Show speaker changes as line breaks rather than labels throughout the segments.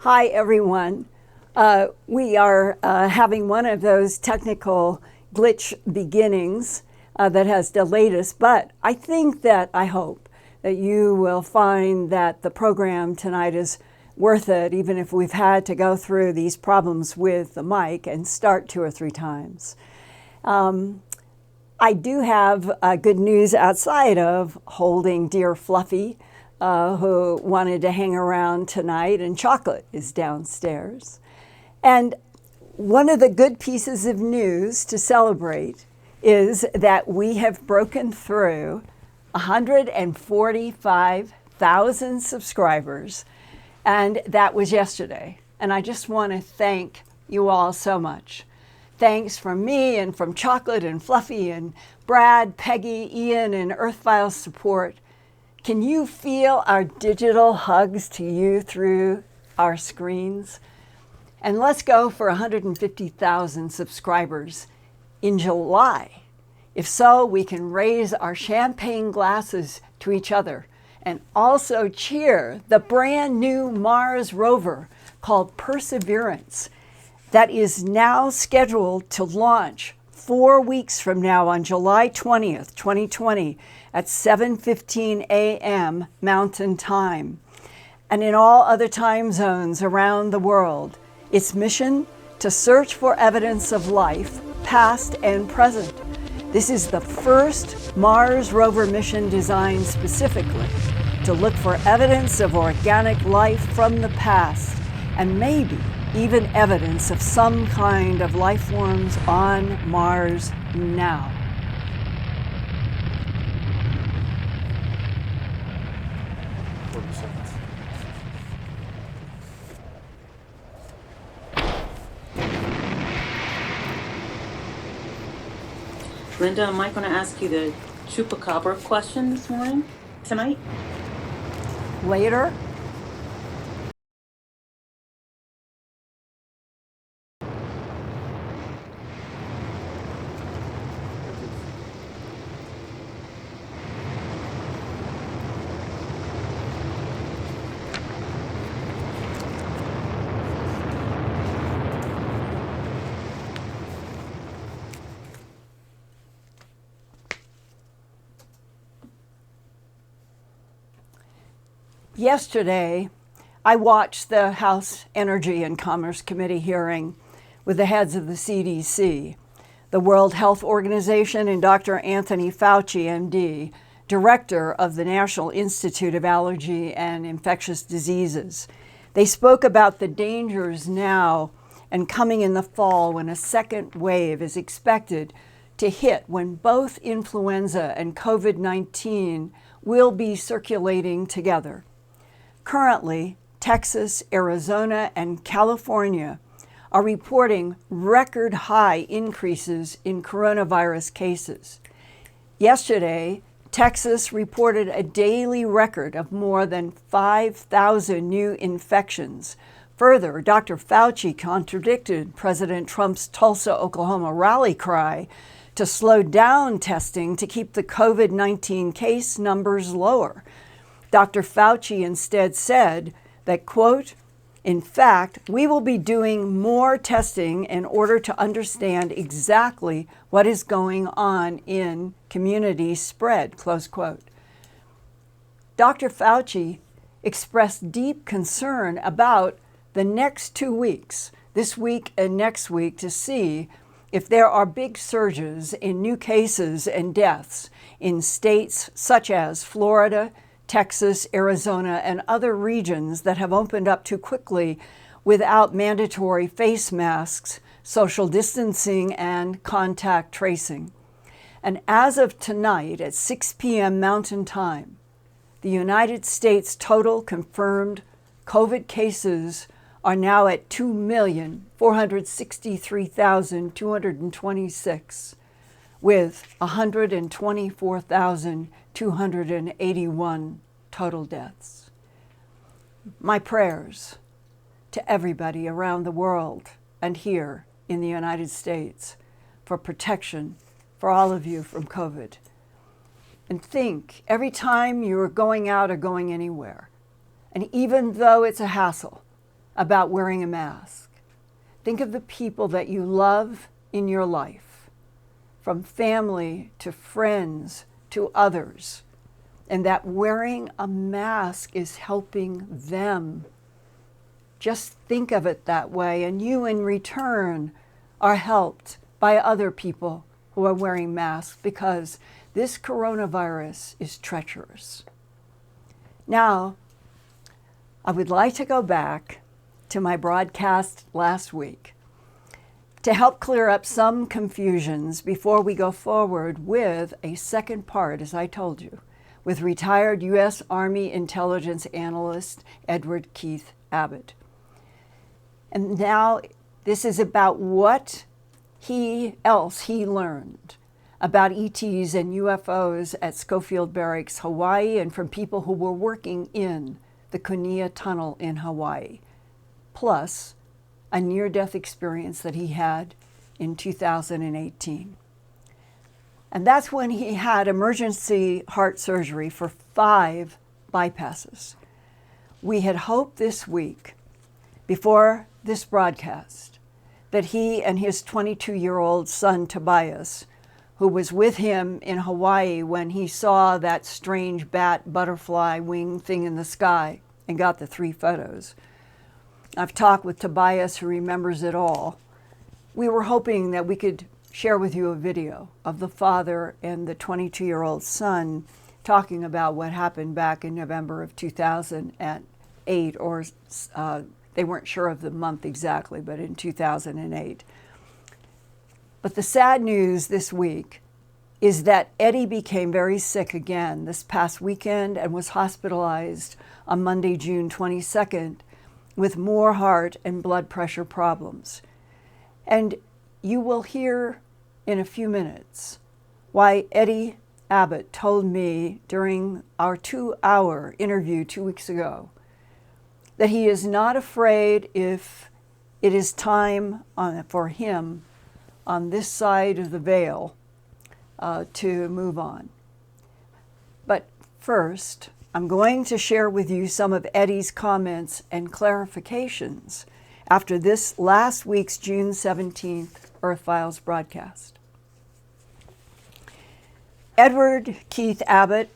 Hi, everyone. We are having one of those technical glitch beginnings that has delayed us, but I hope that you will find that the program tonight is worth it, even if we've had to go through these problems with the mic and start 2 or 3 times. I do have good news outside of holding dear Fluffy, who wanted to hang around tonight, and Chocolate is downstairs. And one of the good pieces of news to celebrate is that we have broken through 145,000 subscribers, and that was yesterday. And I just want to thank you all so much. Thanks from me and from Chocolate and Fluffy and Brad, Peggy, Ian, and Earthfiles support. Can you feel our digital hugs to you through our screens? And let's go for 150,000 subscribers in July. If so, we can raise our champagne glasses to each other and also cheer the brand new Mars Rover called Perseverance that is now scheduled to launch 4 weeks from now on July 20th, 2020 at 7:15 a.m. Mountain Time. And in all other time zones around the world, its mission to search for evidence of life, past and present. This is the first Mars Rover mission designed specifically to look for evidence of organic life from the past, and maybe even evidence of some kind of life forms on Mars now.
Linda, am I going to ask you the chupacabra question tonight?
Later? Yesterday, I watched the House Energy and Commerce Committee hearing with the heads of the CDC, the World Health Organization, and Dr. Anthony Fauci, MD, director of the National Institute of Allergy and Infectious Diseases. They spoke about the dangers now and coming in the fall when a second wave is expected to hit, when both influenza and COVID-19 will be circulating together. Currently, Texas, Arizona, and California are reporting record high increases in coronavirus cases. Yesterday, Texas reported a daily record of more than 5,000 new infections. Further, Dr. Fauci contradicted President Trump's Tulsa, Oklahoma rally cry to slow down testing to keep the COVID-19 case numbers lower. Dr. Fauci instead said that, quote, "In fact, we will be doing more testing in order to understand exactly what is going on in community spread," close quote. Dr. Fauci expressed deep concern about the next 2 weeks, this week and next week, to see if there are big surges in new cases and deaths in states such as Florida, Texas, Arizona, and other regions that have opened up too quickly without mandatory face masks, social distancing, and contact tracing. And as of tonight at 6 p.m. Mountain Time, the United States total confirmed COVID cases are now at 2,463,226, with 124,281 total deaths. My prayers to everybody around the world and here in the United States for protection for all of you from COVID. And think, every time you're going out or going anywhere, and even though it's a hassle, about wearing a mask. Think of the people that you love in your life, from family to friends to others, and that wearing a mask is helping them. Just think of it that way, and you in return are helped by other people who are wearing masks, because this coronavirus is treacherous. Now, I would like to go back to my broadcast last week to help clear up some confusions before we go forward with a second part, as I told you, with retired U.S. Army intelligence analyst Edward Keith Abbott. And now this is about what he learned about ETs and UFOs at Schofield Barracks, Hawaii, and from people who were working in the Kunia Tunnel in Hawaii, plus a near-death experience that he had in 2018. And that's when he had emergency heart surgery for 5 bypasses. We had hoped this week, before this broadcast, that he and his 22-year-old son Tobias, who was with him in Hawaii when he saw that strange bat butterfly wing thing in the sky and got the 3 photos. I've talked with Tobias, who remembers it all. We were hoping that we could share with you a video of the father and the 22-year-old son talking about what happened back in November of 2008, or they weren't sure of the month exactly, but in 2008. But the sad news this week is that Eddie became very sick again this past weekend and was hospitalized on Monday, June 22nd, with more heart and blood pressure problems. And you will hear in a few minutes why Eddie Abbott told me during our 2-hour interview 2 weeks ago that he is not afraid if it is time for him on this side of the veil to move on. But first, I'm going to share with you some of Eddie's comments and clarifications after this last week's June 17th Earthfiles broadcast. Edward Keith Abbott,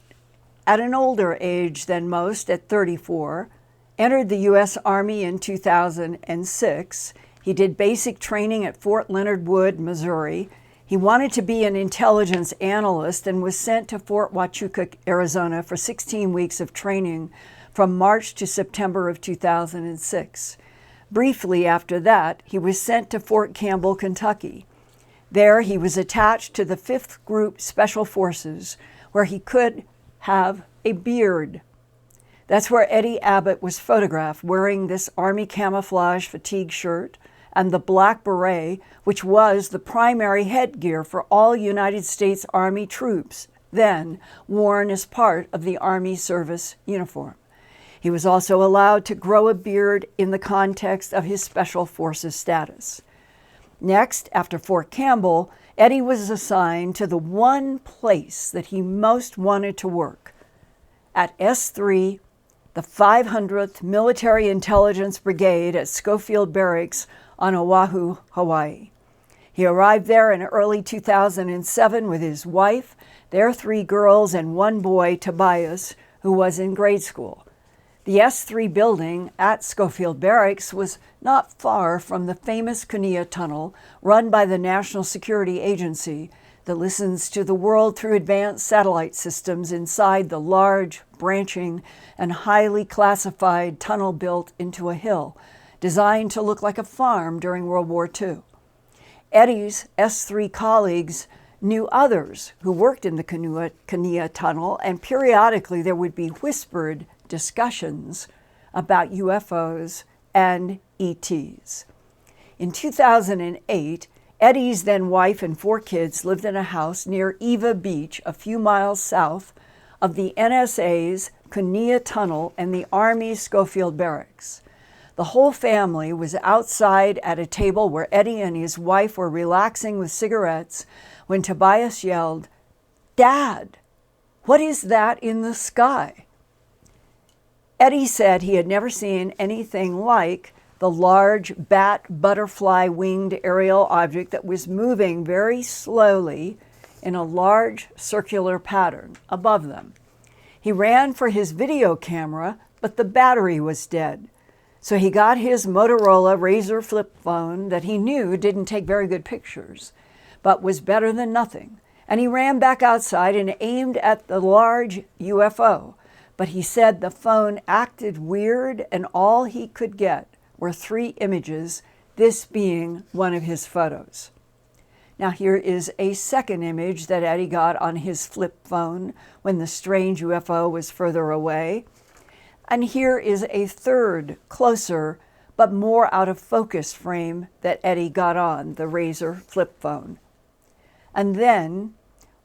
at an older age than most, at 34, entered the U.S. Army in 2006. He did basic training at Fort Leonard Wood, Missouri. He wanted to be an intelligence analyst and was sent to Fort Huachuca, Arizona for 16 weeks of training from March to September of 2006. Briefly after that, he was sent to Fort Campbell, Kentucky. There, he was attached to the 5th Group Special Forces, where he could have a beard. That's where Eddie Abbott was photographed wearing this Army camouflage fatigue shirt and the black beret, which was the primary headgear for all United States Army troops, then worn as part of the Army service uniform. He was also allowed to grow a beard in the context of his Special Forces status. Next, after Fort Campbell, Eddie was assigned to the one place that he most wanted to work, at S3, the 500th Military Intelligence Brigade at Schofield Barracks on Oahu, Hawaii. He arrived there in early 2007 with his wife, their 3 girls, and 1 boy, Tobias, who was in grade school. The S3 building at Schofield Barracks was not far from the famous Kunia Tunnel run by the National Security Agency that listens to the world through advanced satellite systems inside the large, branching, and highly classified tunnel built into a hill, designed to look like a farm during World War II. Eddie's S3 colleagues knew others who worked in the Kunia Tunnel, and periodically there would be whispered discussions about UFOs and ETs. In 2008, Eddie's then wife and 4 kids lived in a house near Eva Beach, a few miles south of the NSA's Kunia Tunnel and the Army's Schofield Barracks. The whole family was outside at a table where Eddie and his wife were relaxing with cigarettes when Tobias yelled, "Dad, what is that in the sky?" Eddie said he had never seen anything like the large bat butterfly winged aerial object that was moving very slowly in a large circular pattern above them. He ran for his video camera, but the battery was dead. So he got his Motorola Razr flip phone that he knew didn't take very good pictures, but was better than nothing. And he ran back outside and aimed at the large UFO. But he said the phone acted weird and all he could get were 3 images, this being one of his photos. Now here is a second image that Eddie got on his flip phone when the strange UFO was further away. And here is a third, closer, but more out of focus frame that Eddie got on the Razr flip phone. And then,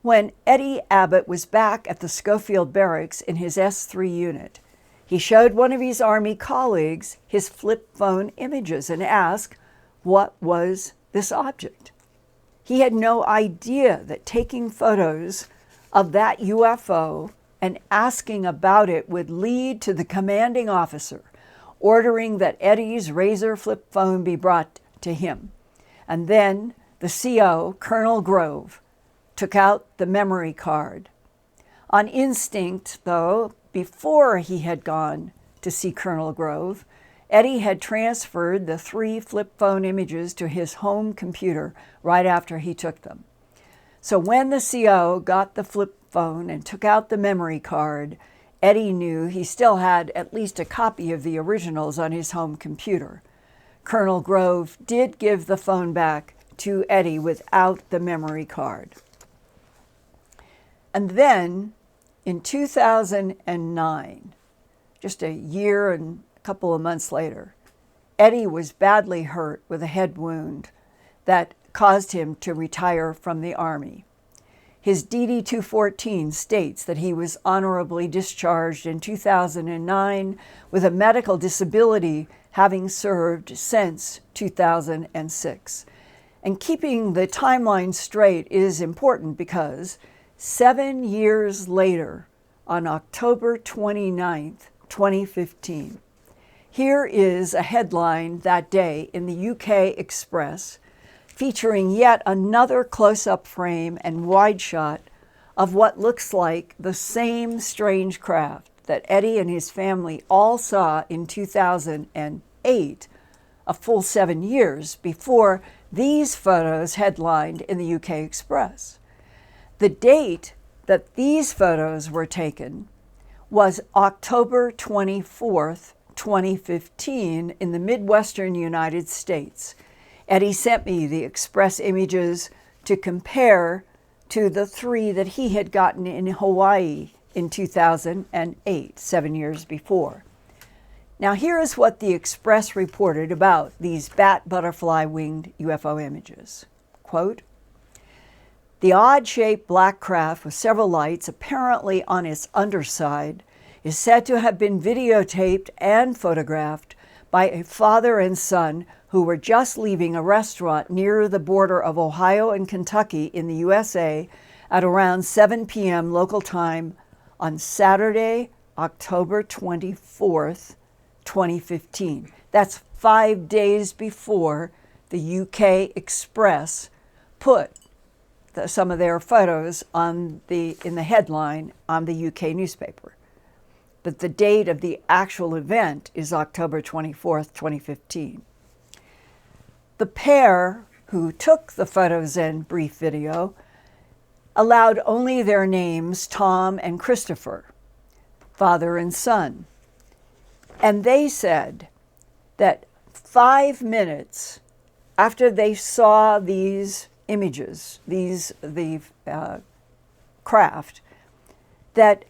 when Eddie Abbott was back at the Schofield Barracks in his S3 unit, he showed one of his Army colleagues his flip phone images and asked, what was this object? He had no idea that taking photos of that UFO and asking about it would lead to the commanding officer ordering that Eddie's Razr flip phone be brought to him. And then the CO, Colonel Grove, took out the memory card. On instinct, though, before he had gone to see Colonel Grove, Eddie had transferred the 3 flip phone images to his home computer right after he took them. So when the CO got the flip phone and took out the memory card, Eddie knew he still had at least a copy of the originals on his home computer. Colonel Grove did give the phone back to Eddie without the memory card. And then, in 2009, just a year and a couple of months later, Eddie was badly hurt with a head wound that caused him to retire from the Army. His DD-214 states that he was honorably discharged in 2009 with a medical disability, having served since 2006. And keeping the timeline straight is important because 7 years later, on October 29th, 2015, here is a headline that day in the UK Express featuring yet another close-up frame and wide shot of what looks like the same strange craft that Eddie and his family all saw in 2008, a full 7 years before these photos headlined in the UK Express. The date that these photos were taken was October 24th, 2015 in the Midwestern United States. Eddie sent me the Express images to compare to the 3 that he had gotten in Hawaii in 2008, 7 years before. Now here is what the Express reported about these bat butterfly winged UFO images. Quote, "The odd-shaped black craft with several lights apparently on its underside is said to have been videotaped and photographed by a father and son who were just leaving a restaurant near the border of Ohio and Kentucky in the USA at around 7 p.m. local time on Saturday, October 24th, 2015. That's 5 days before the UK Express put some of their photos in the headline on the UK newspaper. But the date of the actual event is October 24th, 2015. The pair who took the photos and brief video allowed only their names, Tom and Christopher, father and son. And they said that 5 minutes after they saw these images, the craft, that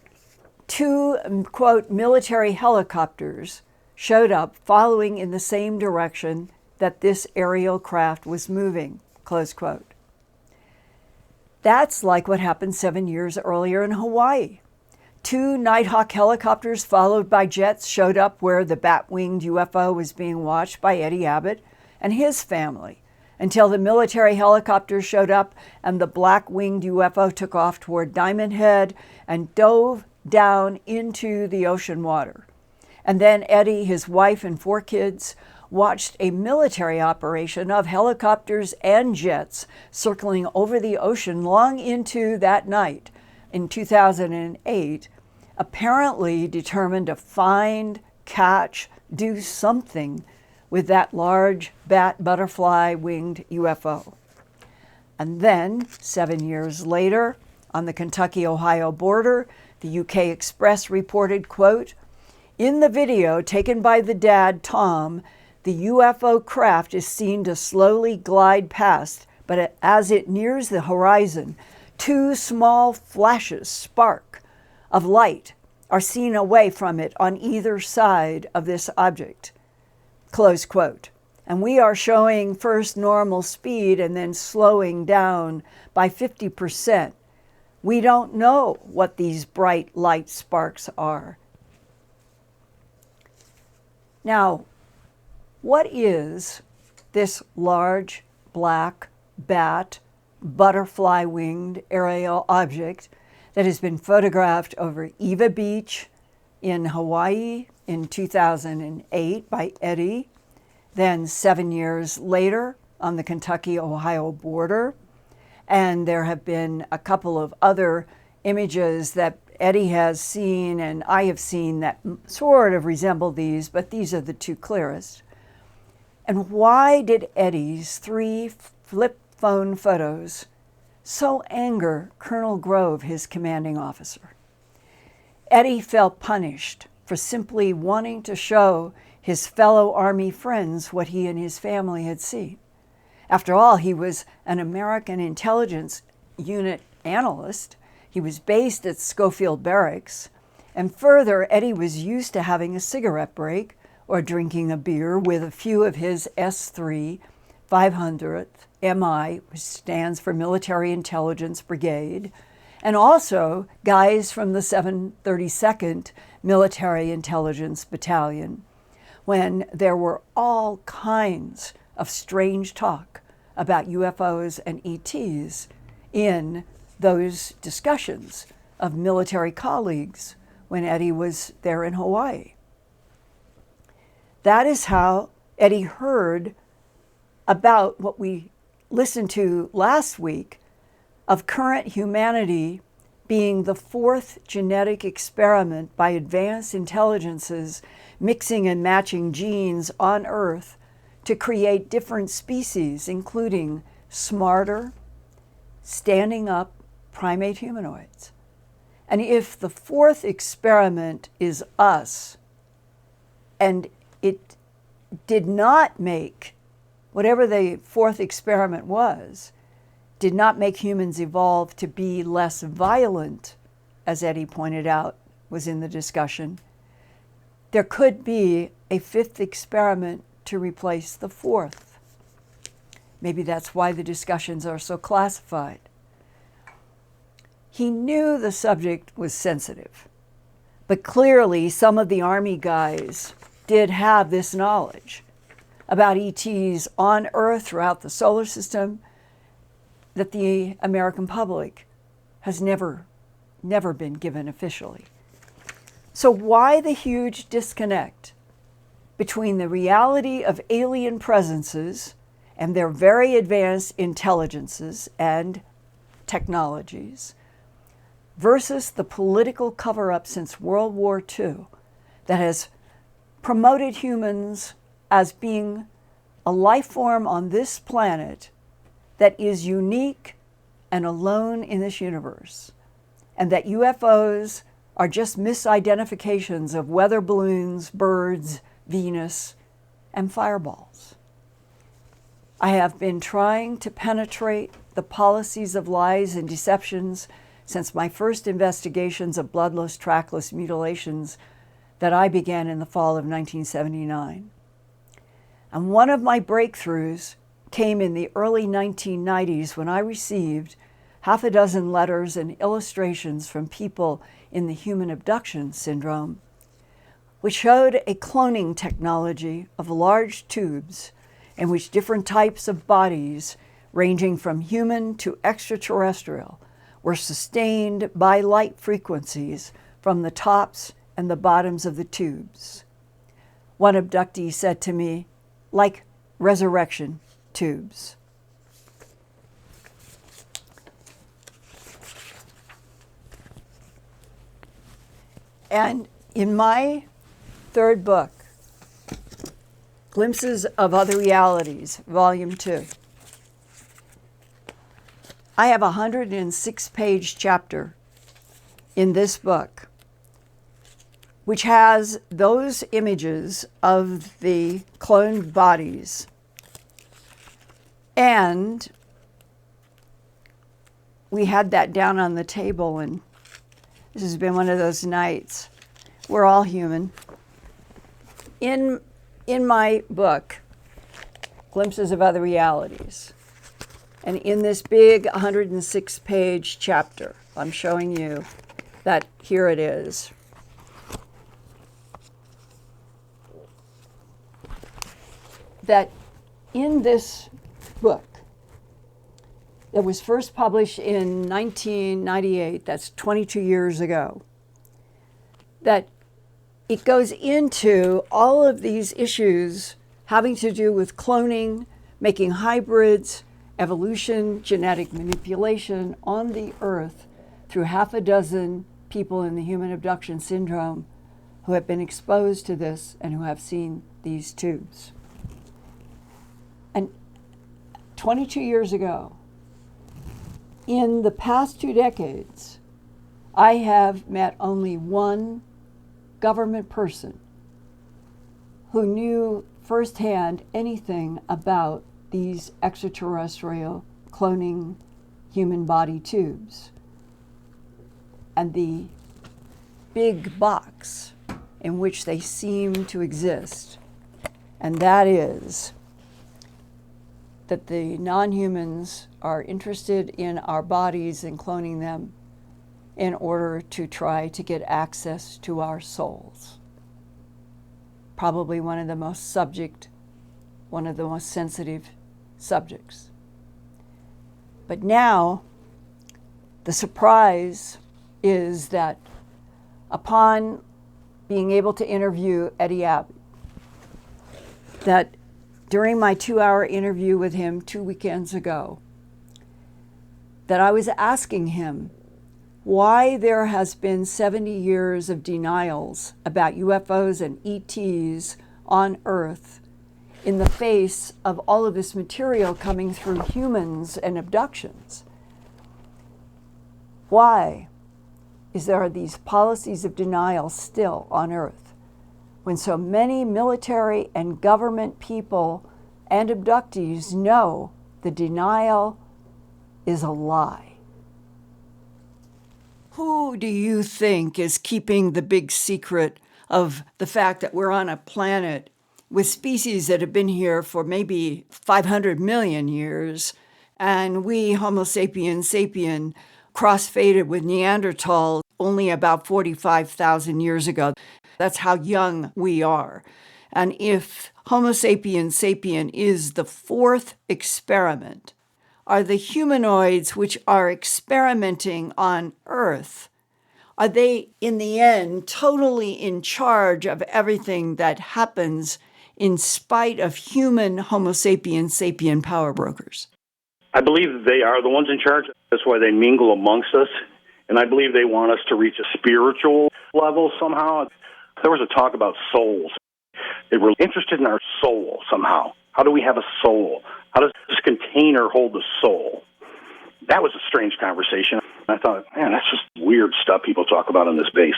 2, quote, military helicopters showed up following in the same direction that this aerial craft was moving, close quote. That's like what happened 7 years earlier in Hawaii. 2 Nighthawk helicopters followed by jets showed up where the bat-winged UFO was being watched by Eddie Abbott and his family, until the military helicopters showed up and the black-winged UFO took off toward Diamond Head and dove down into the ocean water. And then Eddie, his wife, and 4 kids watched a military operation of helicopters and jets circling over the ocean long into that night in 2008, apparently determined to find, catch, do something with that large bat butterfly winged UFO. And then, 7 years later, on the Kentucky-Ohio border, the UK Express reported, quote, "In the video taken by the dad, Tom, the UFO craft is seen to slowly glide past, but as it nears the horizon, two small flashes, spark, of light are seen away from it on either side of this object," close quote. And we are showing first normal speed and then slowing down by 50%. We don't know what these bright light sparks are. Now, what is this large black bat butterfly-winged aerial object that has been photographed over Eva Beach in Hawaii in 2008 by Eddie, then 7 years later on the Kentucky-Ohio border? And there have been a couple of other images that Eddie has seen and I have seen that sort of resemble these, but these are the two clearest. And why did Eddie's 3 flip phone photos so anger Colonel Grove, his commanding officer? Eddie felt punished for simply wanting to show his fellow Army friends what he and his family had seen. After all, he was an American intelligence unit analyst. He was based at Schofield Barracks. And further, Eddie was used to having a cigarette break or drinking a beer with a few of his S3 500th MI, which stands for Military Intelligence Brigade, and also guys from the 732nd Military Intelligence Battalion, when there were all kinds of strange talk about UFOs and ETs in those discussions of military colleagues when Eddie was there in Hawaii. That is how Eddie heard about what we listened to last week of current humanity being the 4th genetic experiment by advanced intelligences mixing and matching genes on Earth to create different species, including smarter, standing up primate humanoids. And if the 4th experiment is us, and it did not make, whatever the 4th experiment was, did not make humans evolve to be less violent, as Eddie pointed out was in the discussion, there could be a 5th experiment to replace the 4th. Maybe that's why the discussions are so classified. He knew the subject was sensitive, but clearly some of the Army guys did have this knowledge about ETs on Earth throughout the solar system that the American public has never been given officially. So why the huge disconnect between the reality of alien presences and their very advanced intelligences and technologies versus the political cover-up since World War II that has promoted humans as being a life form on this planet that is unique and alone in this universe, and that UFOs are just misidentifications of weather balloons, birds, Venus, and fireballs. I have been trying to penetrate the policies of lies and deceptions since my first investigations of bloodless, trackless mutilations that I began in the fall of 1979. And one of my breakthroughs came in the early 1990s when I received half a dozen letters and illustrations from people in the human abduction syndrome, which showed a cloning technology of large tubes in which different types of bodies, ranging from human to extraterrestrial, were sustained by light frequencies from the tops and the bottoms of the tubes. One abductee said to me, like resurrection tubes. And in my third book, Glimpses of Other Realities, Volume 2, I have a 106-page chapter in this book, which has those images of the cloned bodies. And we had that down on the table, and this has been one of those nights. We're all human. In my book, Glimpses of Other Realities, and in this big 106-page chapter, I'm showing you that here it is. That in this book, that was first published in 1998, that's 22 years ago, that it goes into all of these issues having to do with cloning, making hybrids, evolution, genetic manipulation on the Earth through half a dozen people in the human abduction syndrome who have been exposed to this and who have seen these tubes. And 22 years ago, in the past 2 decades, I have met only one government person who knew firsthand anything about these extraterrestrial cloning human body tubes and the big box in which they seem to exist. And that is that the non-humans are interested in our bodies and cloning them in order to try to get access to our souls. Probably one of the most sensitive subjects. But now, the surprise is that upon being able to interview Eddie Abbott, that during my 2-hour interview with him 2 weekends ago, that I was asking him why there has been 70 years of denials about UFOs and ETs on Earth in the face of all of this material coming through humans and abductions. Why is there these policies of denial still on Earth when so many military and government people and abductees know the denial is a lie? Who do you think is keeping the big secret of the fact that we're on a planet with species that have been here for maybe 500 million years, and we, Homo sapiens sapien, cross-faded with Neanderthal only about 45,000 years ago? That's how young we are. And if Homo sapiens sapien is the fourth experiment, are the humanoids which are experimenting on Earth, are they, in the end, totally in charge of everything that happens in spite of human Homo sapiens sapien power brokers?
I believe that they are the ones in charge. That's why they mingle amongst us. And I believe they want us to reach a spiritual level somehow. There was a talk about souls. They were interested in our soul somehow. How do we have a soul? How does this container hold the soul? That was a strange conversation. I thought, man, that's just weird stuff people talk about on this base.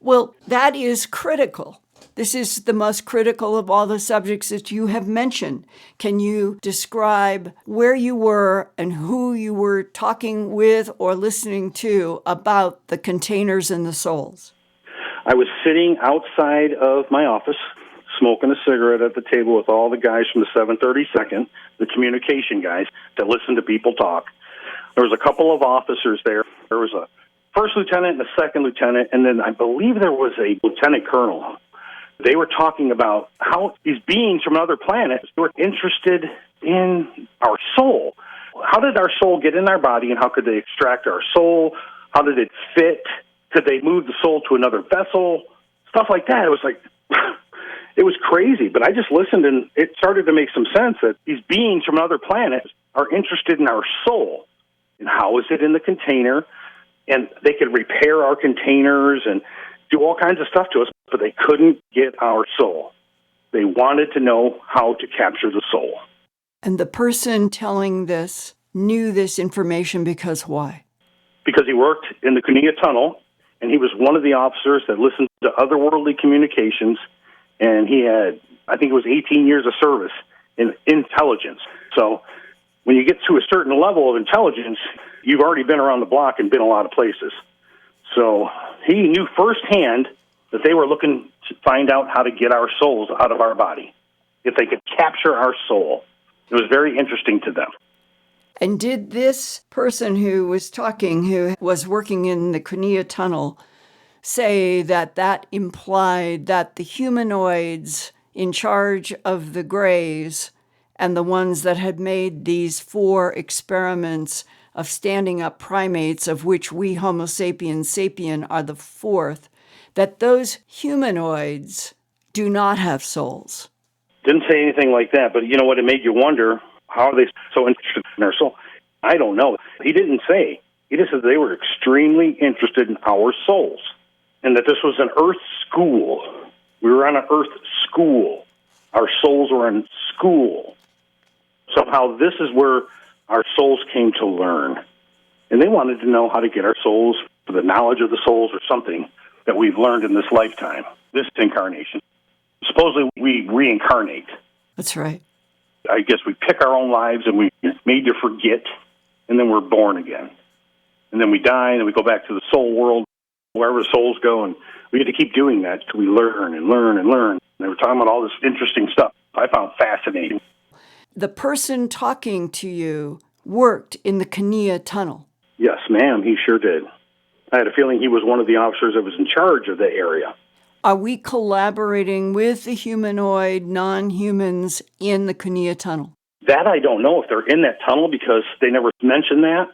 Well, that is critical. This is the most critical of all the subjects that you have mentioned. Can you describe where you were and who you were talking with or listening to about the containers and the souls?
I was sitting outside of my office, smoking a cigarette at the table with all the guys from the 732nd, the communication guys that listen to people talk. There was a couple of officers there. There was a first lieutenant and a second lieutenant, and then I believe there was a lieutenant colonel. They were talking about how these beings from another planet were interested in our soul. How did our soul get in our body, and how could they extract our soul? How did it fit? Could they move the soul to another vessel? Stuff like that. It was like, It was crazy, but I just listened, and it started to make some sense that these beings from another planet are interested in our soul. And how is it in the container? And they could repair our containers and do all kinds of stuff to us, but they couldn't get our soul. They wanted to know how to capture the soul.
And the person telling this knew this information because why?
Because he worked in the Cunea Tunnel, and he was one of the officers that listened to otherworldly communications, and he had, I think it was 18 years of service in intelligence. So when you get to a certain level of intelligence, you've already been around the block and been a lot of places. So he knew firsthand that they were looking to find out how to get our souls out of our body, if they could capture our soul. It was very interesting to them.
And did this person who was talking, who was working in the Cunea Tunnel, say that that implied that the humanoids in charge of the Greys and the ones that had made these 4 experiments of standing up primates, of which we Homo sapiens sapien are the 4th, that those humanoids do not have souls?
Didn't say anything like that, but you know what? It made you wonder, how are they so interested in our soul? I don't know. He didn't say. He just said they were extremely interested in our souls, and that this was an Earth school. We were on an Earth school. Our souls were in school. Somehow this is where our souls came to learn. And they wanted to know how to get our souls, for the knowledge of the souls or something that we've learned in this lifetime, this incarnation. Supposedly we reincarnate.
That's right.
I guess we pick our own lives and we made to forget, and then we're born again. And then we die, and then we go back to the soul world, wherever the souls go, and we get to keep doing that until we learn and learn and learn. And they were talking about all this interesting stuff I found fascinating.
The person talking to you worked in the Cunea Tunnel.
Yes, ma'am, he sure did. I had a feeling he was one of the officers that was in charge of the area.
Are we collaborating with the humanoid non-humans in the Cunea Tunnel?
That I don't know if they're in that tunnel, because they never mentioned that.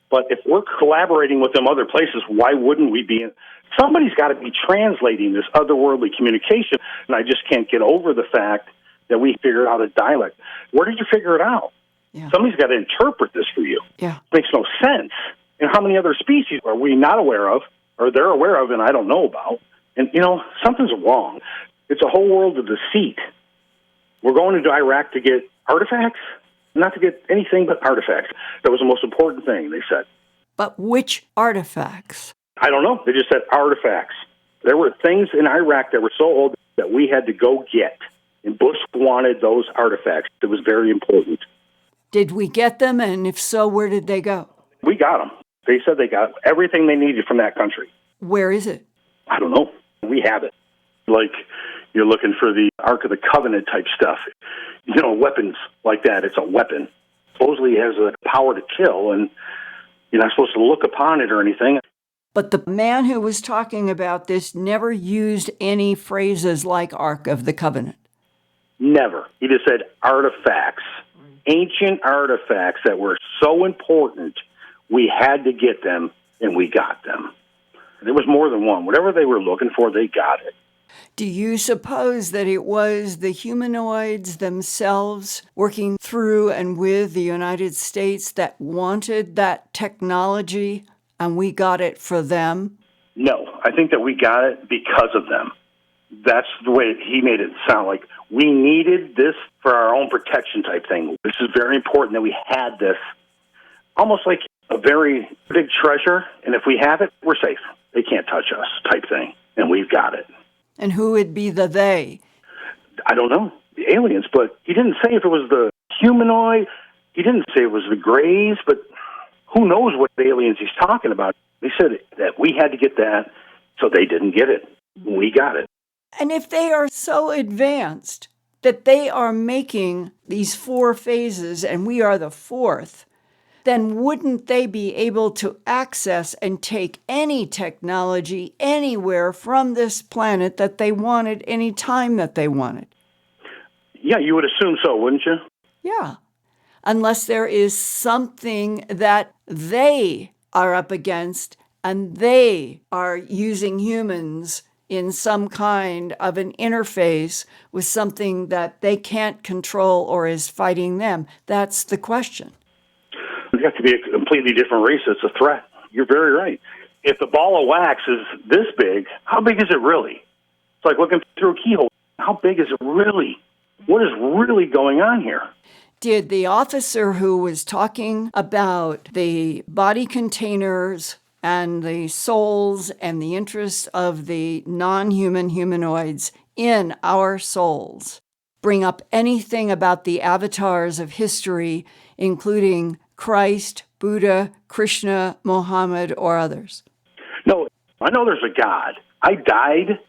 But if we're collaborating with them other places, why wouldn't we be? Somebody's got to be translating this otherworldly communication, and I just can't get over the fact that we figured out a dialect. Where did you figure it out?
Yeah.
Somebody's got to interpret this for you.
Yeah.
It makes no sense. And how many other species are we not aware of, or they're aware of and I don't know about? And, you know, something's wrong. It's a whole world of deceit. We're going into Iraq to get artifacts, not to get anything but artifacts. That was the most important thing, they said.
But which artifacts?
I don't know. They just said artifacts. There were things in Iraq that were so old that we had to go get. And Bush wanted those artifacts. It was very important.
Did we get them? And if so, where did they go?
We got them. They said they got everything they needed from that country.
Where is it?
I don't know. We have it. Like you're looking for the Ark of the Covenant type stuff. You know, weapons like that. It's a weapon. Supposedly it has the power to kill, and you're not supposed to look upon it or anything.
But the man who was talking about this never used any phrases like Ark of the Covenant.
Never. He just said artifacts. Ancient artifacts that were so important, we had to get them, and we got them. There was more than one. Whatever they were looking for, they got it.
Do you suppose that it was the humanoids themselves working through and with the United States that wanted that technology, and we got it for them?
No, I think that we got it because of them. That's the way he made it sound like. We needed this for our own protection type thing. This is very important that we had this. Almost like a very big treasure, and if we have it, we're safe. They can't touch us type thing, and we've got it.
And who would be the they?
I don't know, the aliens, but he didn't say if it was the humanoid. He didn't say it was the Greys, but who knows what aliens he's talking about. They said that we had to get that, so they didn't get it. We got it.
And if they are so advanced that they are making these 4 phases and we are the 4th, then wouldn't they be able to access and take any technology anywhere from this planet that they wanted any time that they wanted?
Yeah, you would assume so, wouldn't you?
Yeah. Unless there is something that they are up against and they are using humans in some kind of an interface with something that they can't control or is fighting them? That's the question.
You have to be a completely different race. It's a threat. You're very right. If the ball of wax is this big, how big is it really? It's like looking through a keyhole. How big is it really? What is really going on here?
Did the officer who was talking about the body containers and the souls and the interests of the non-human humanoids in our souls bring up anything about the avatars of history, including Christ, Buddha, Krishna, Mohammed, or others?
No, I know there's a God. I died.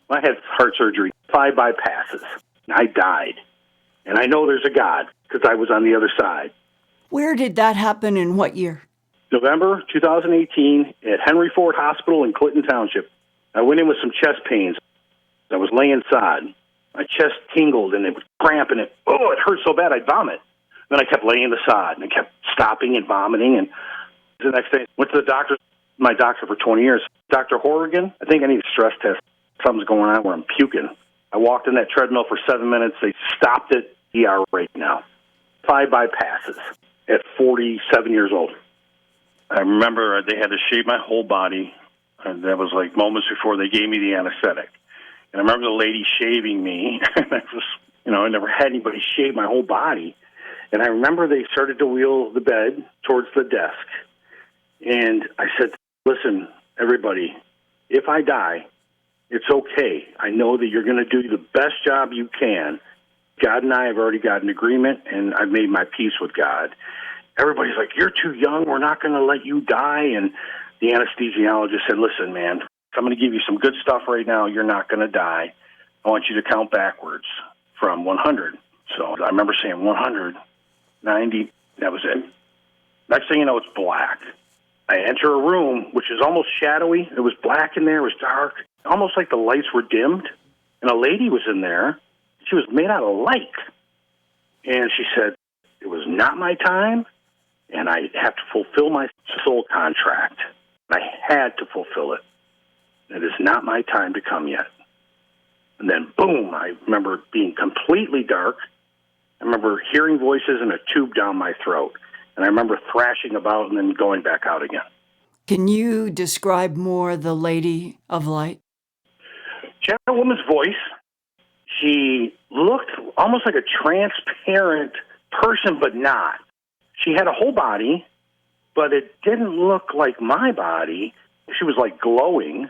I had heart surgery, 5 bypasses. I died. And I know there's a God because I was on the other side.
Where did that happen, in what year?
November 2018 at Henry Ford Hospital in Clinton Township. I went in with some chest pains. I was laying sod. My chest tingled and it was cramping. It hurt so bad I'd vomit. Then I kept laying the sod and I kept stopping and vomiting. And the next day, went to the doctor, my doctor for 20 years. Dr. Horrigan, I think I need a stress test. Something's going on where I'm puking. I walked in that treadmill for 7 minutes. They stopped it. ER right now. 5 bypasses at 47 years old. I remember they had to shave my whole body. And that was like moments before they gave me the anesthetic. And I remember the lady shaving me. And I was, I never had anybody shave my whole body. And I remember they started to wheel the bed towards the desk. And I said, listen, everybody, if I die, it's okay. I know that you're going to do the best job you can. God and I have already got an agreement, and I've made my peace with God. Everybody's like, you're too young. We're not going to let you die. And the anesthesiologist said, listen, man, I'm going to give you some good stuff right now. You're not going to die. I want you to count backwards from 100. So I remember saying 100, 90, that was it. Next thing you know, it's black. I enter a room, which is almost shadowy. It was black in there. It was dark, almost like the lights were dimmed. And a lady was in there. She was made out of light. And she said, it was not my time, and I have to fulfill my soul contract. I had to fulfill it. It is not my time to come yet. And then, boom, I remember being completely dark. I remember hearing voices and a tube down my throat. And I remember thrashing about and then going back out again.
Can you describe more the Lady of Light?
She had a woman's voice. She looked almost like a transparent person, but not. She had a whole body, but it didn't look like my body. She was like glowing,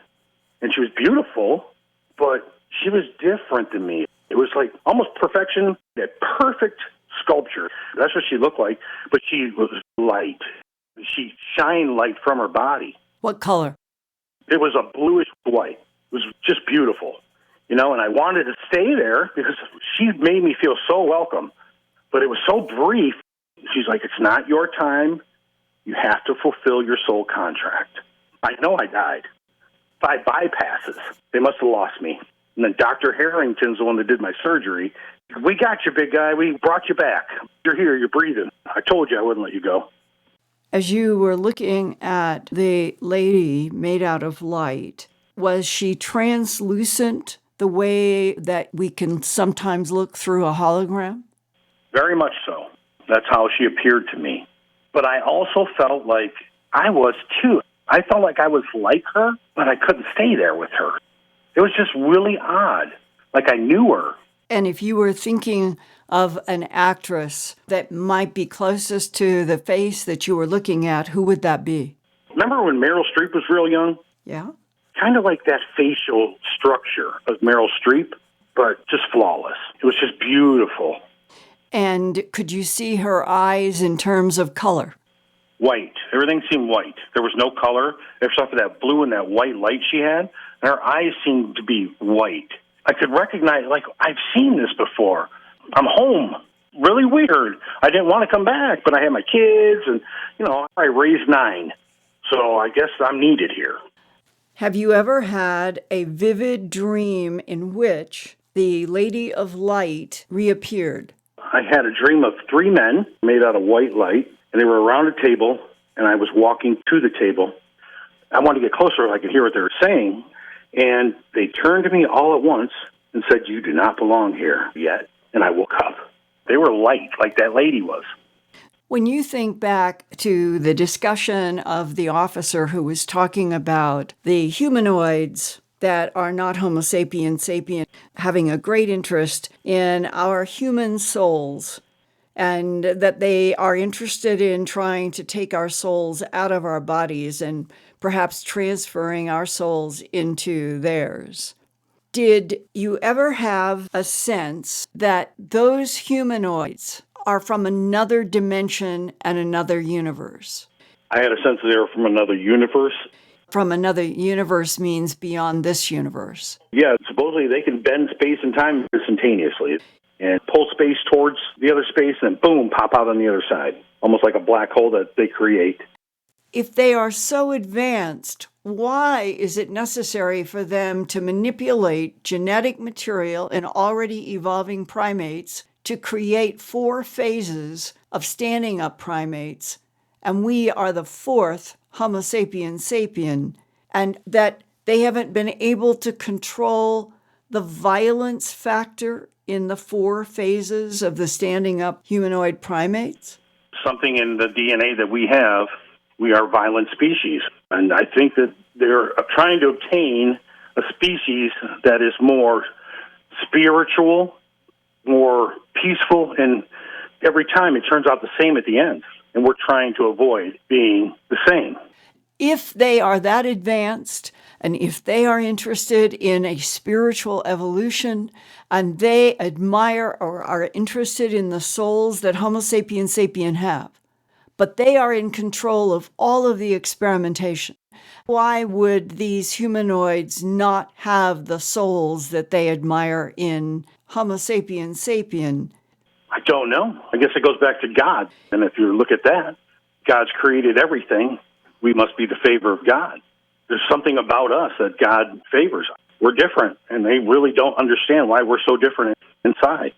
and she was beautiful, but she was different than me. It was like almost perfection, that perfect sculpture. That's what she looked like, but she was light. She shined light from her body.
What color?
It was a bluish white. It was just beautiful. And I wanted to stay there because she made me feel so welcome. But it was so brief. She's like, it's not your time. You have to fulfill your soul contract. I know I died. 5 bypasses. They must have lost me. And then Dr. Harrington's the one that did my surgery. We got you, big guy. We brought you back. You're here. You're breathing. I told you I wouldn't let you go.
As you were looking at the lady made out of light, was she translucent the way that we can sometimes look through a hologram?
Very much so. That's how she appeared to me. But I also felt like I was too. I felt like I was like her, but I couldn't stay there with her. It was just really odd, like I knew her.
And if you were thinking of an actress that might be closest to the face that you were looking at, who would that be?
Remember when Meryl Streep was real young?
Yeah.
Kind of like that facial structure of Meryl Streep, but just flawless. It was just beautiful.
And could you see her eyes in terms of color?
White. Everything seemed white. There was no color except for that blue and that white light she had. And her eyes seemed to be white. I could recognize, like, I've seen this before. I'm home. Really weird. I didn't want to come back, but I had my kids, and, I raised 9. So I guess I'm needed here.
Have you ever had a vivid dream in which the Lady of Light reappeared?
I had a dream of 3 men made out of white light, and they were around a table, and I was walking to the table. I wanted to get closer so I could hear what they were saying, And they turned to me all at once and said, "You do not belong here yet." And I woke up. They were light, like that lady was.
When you think back to the discussion of the officer who was talking about the humanoids that are not Homo sapiens sapien having a great interest in our human souls, and that they are interested in trying to take our souls out of our bodies and perhaps transferring our souls into theirs. Did you ever have a sense that those humanoids are from another dimension and another universe?
I had a sense they were from another universe.
From another universe means beyond this universe.
Yeah, supposedly they can bend space and time instantaneously and pull space towards the other space and then boom, pop out on the other side, almost like a black hole that they create.
If they are so advanced, why is it necessary for them to manipulate genetic material in already evolving primates to create 4 phases of standing up primates, and we are the 4th Homo sapiens sapien, and that they haven't been able to control the violence factor in the 4 phases of the standing up humanoid primates?
Something in the DNA that we have, we are violent species. And I think that they're trying to obtain a species that is more spiritual, more peaceful, and every time it turns out the same at the end. And we're trying to avoid being the same.
If they are that advanced, and if they are interested in a spiritual evolution, and they admire or are interested in the souls that Homo sapiens sapien have, but they are in control of all of the experimentation, why would these humanoids not have the souls that they admire in Homo sapiens sapien?
I don't know. I guess it goes back to God. And if you look at that, God's created everything. We must be the favor of God. There's something about us that God favors. We're different, and they really don't understand why we're so different inside.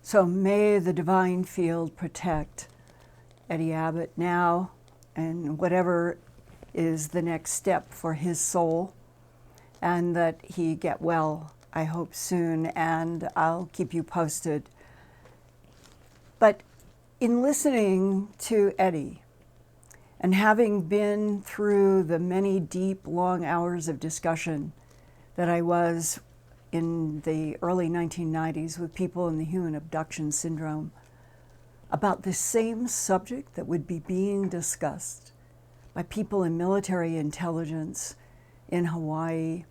So may the divine field protect Eddie Abbott now and whatever is the next step for his soul, and that he get well, I hope soon, and I'll keep you posted. But in listening to Eddie and having been through the many deep, long hours of discussion that I was in the early 1990s with people in the human abduction syndrome about the same subject that would be being discussed by people in military intelligence in Hawaii,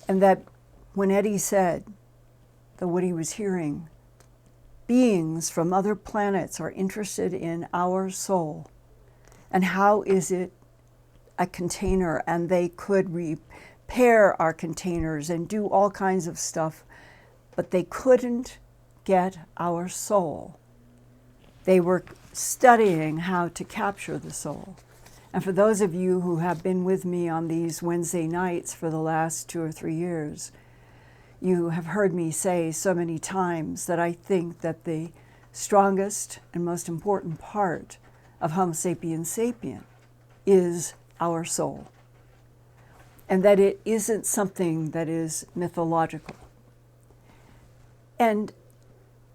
and that when Eddie said that what he was hearing, beings from other planets are interested in our soul, and how is it a container, and they could repair our containers and do all kinds of stuff, but they couldn't get our soul. They were studying how to capture the soul. And for those of you who have been with me on these Wednesday nights for the last 2 or 3 years, you have heard me say so many times that I think that the strongest and most important part of Homo sapiens sapien is our soul, and that it isn't something that is mythological. And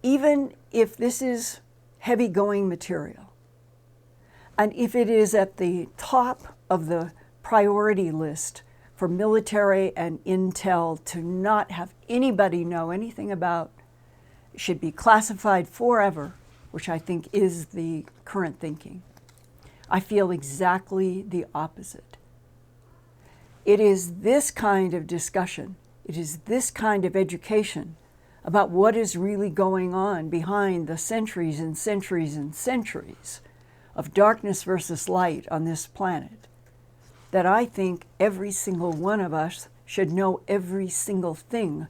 even if this is heavy-going material, and if it is at the top of the priority list for military and intel to not have anybody know anything about, should be classified forever, which I think is the current thinking, I feel exactly the opposite. It is this kind of discussion, it is this kind of education about what is really going on behind the centuries and centuries and centuries of darkness versus light on this planet, that I think every single one of us should know every single thing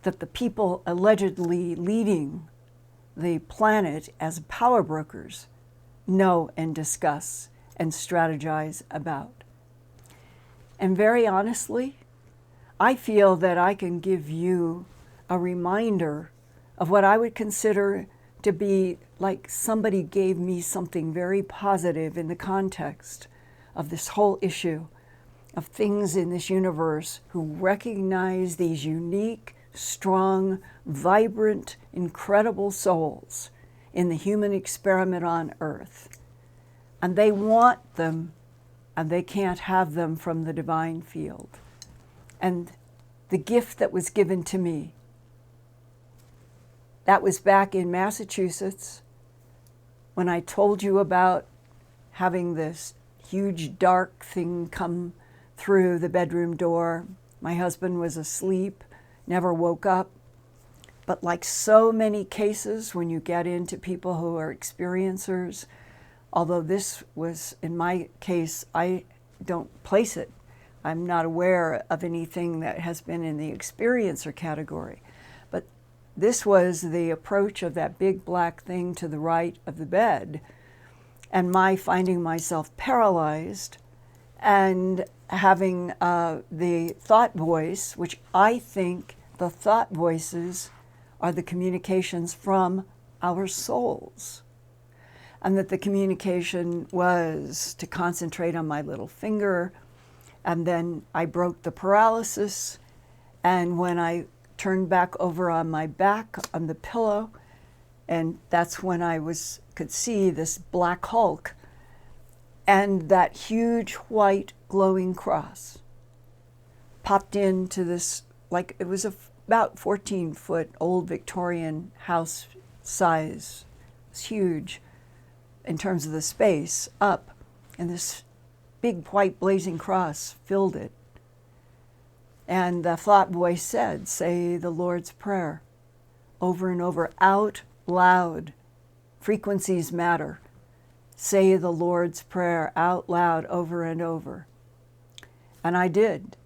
that the people allegedly leading the planet as power brokers know and discuss and strategize about. And very honestly, I feel that I can give you a reminder of what I would consider to be like somebody gave me something very positive in the context of this whole issue of things in this universe who recognize these unique, strong, vibrant, incredible souls in the human experiment on Earth. And they want them, and they can't have them from the divine field. And the gift that was given to me, that was back in Massachusetts when I told you about having this huge dark thing come through the bedroom door. My husband was asleep, never woke up. But like so many cases, when you get into people who are experiencers, although this was, in my case, I don't place it. I'm not aware of anything that has been in the experiencer category. But this was the approach of that big black thing to the right of the bed, and my finding myself paralyzed and having the thought voice, which I think the thought voices are the communications from our souls. And that the communication was to concentrate on my little finger, and then I broke the paralysis, and when I turned back over on my back on the pillow, and that's when I could see this black Hulk and that huge white glowing cross popped into this, like it was about 14-foot old Victorian house size. It's huge in terms of the space up, and this big white blazing cross filled it. And the thought voice said, say the Lord's Prayer over and over, out loud. Frequencies matter. Say the Lord's Prayer out loud over and over. And I did.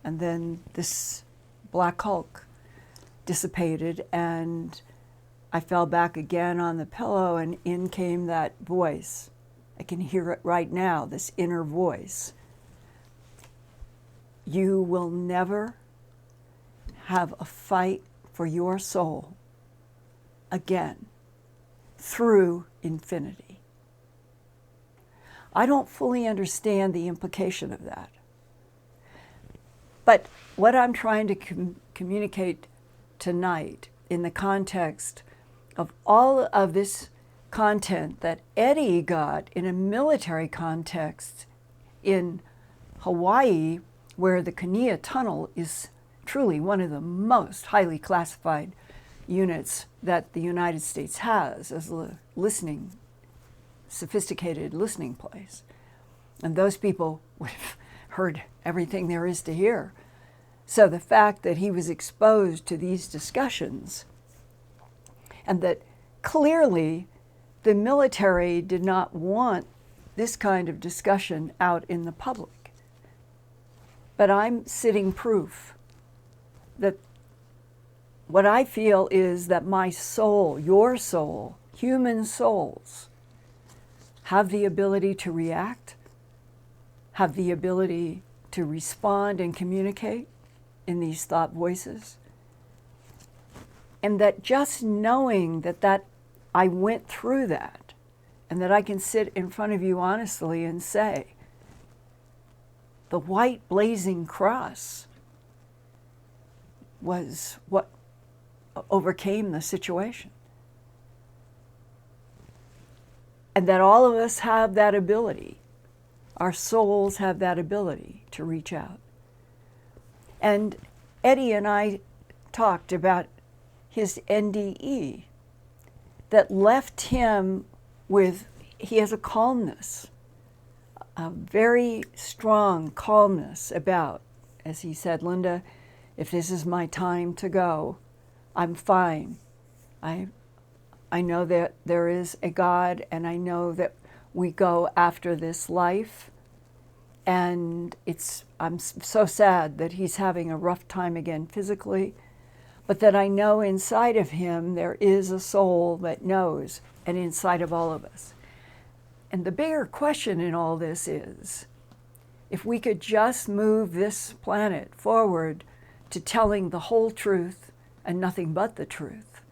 And then this black Hulk dissipated, and I fell back again on the pillow, and in came that voice. I can hear it right now, this inner voice. You will never have a fight for your soul again through infinity. I don't fully understand the implication of that. But what I'm trying to communicate tonight in the context of all of this content that Eddie got in a military context in Hawaii, where the Kania Tunnel is truly one of the most highly classified units that the United States has as a sophisticated listening place. And those people would have heard everything there is to hear. So the fact that he was exposed to these discussions, and that clearly the military did not want this kind of discussion out in the public. But I'm sitting proof that what I feel is that my soul, your soul, human souls, have the ability to react, have the ability to respond and communicate in these thought voices. And that just knowing that I went through that, and that I can sit in front of you honestly and say, the white blazing cross was what overcame the situation. And that all of us have that ability. Our souls have that ability to reach out. And Eddie and I talked about his NDE that left him with, he has a calmness, a very strong calmness about, as he said, Linda, if this is my time to go, I'm fine. I know that there is a God, and I know that we go after this life. And I'm so sad that he's having a rough time again physically, but that I know inside of him there is a soul that knows, and inside of all of us. And the bigger question in all this is, if we could just move this planet forward to telling the whole truth and nothing but the truth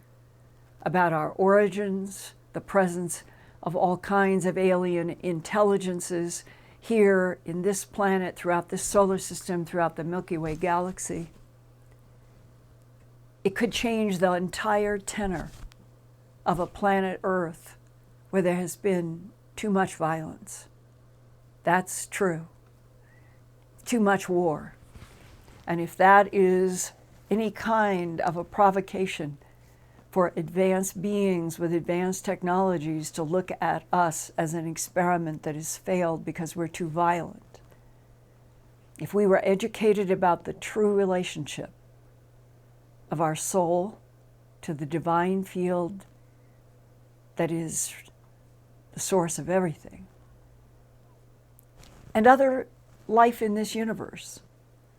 about our origins, the presence of all kinds of alien intelligences here in this planet, throughout this solar system, throughout the Milky Way galaxy. It could change the entire tenor of a planet Earth where there has been too much violence. That's true. Too much war. And if that is any kind of a provocation for advanced beings with advanced technologies to look at us as an experiment that has failed because we're too violent, if we were educated about the true relationship of our soul to the divine field that is the source of everything, and other life in this universe,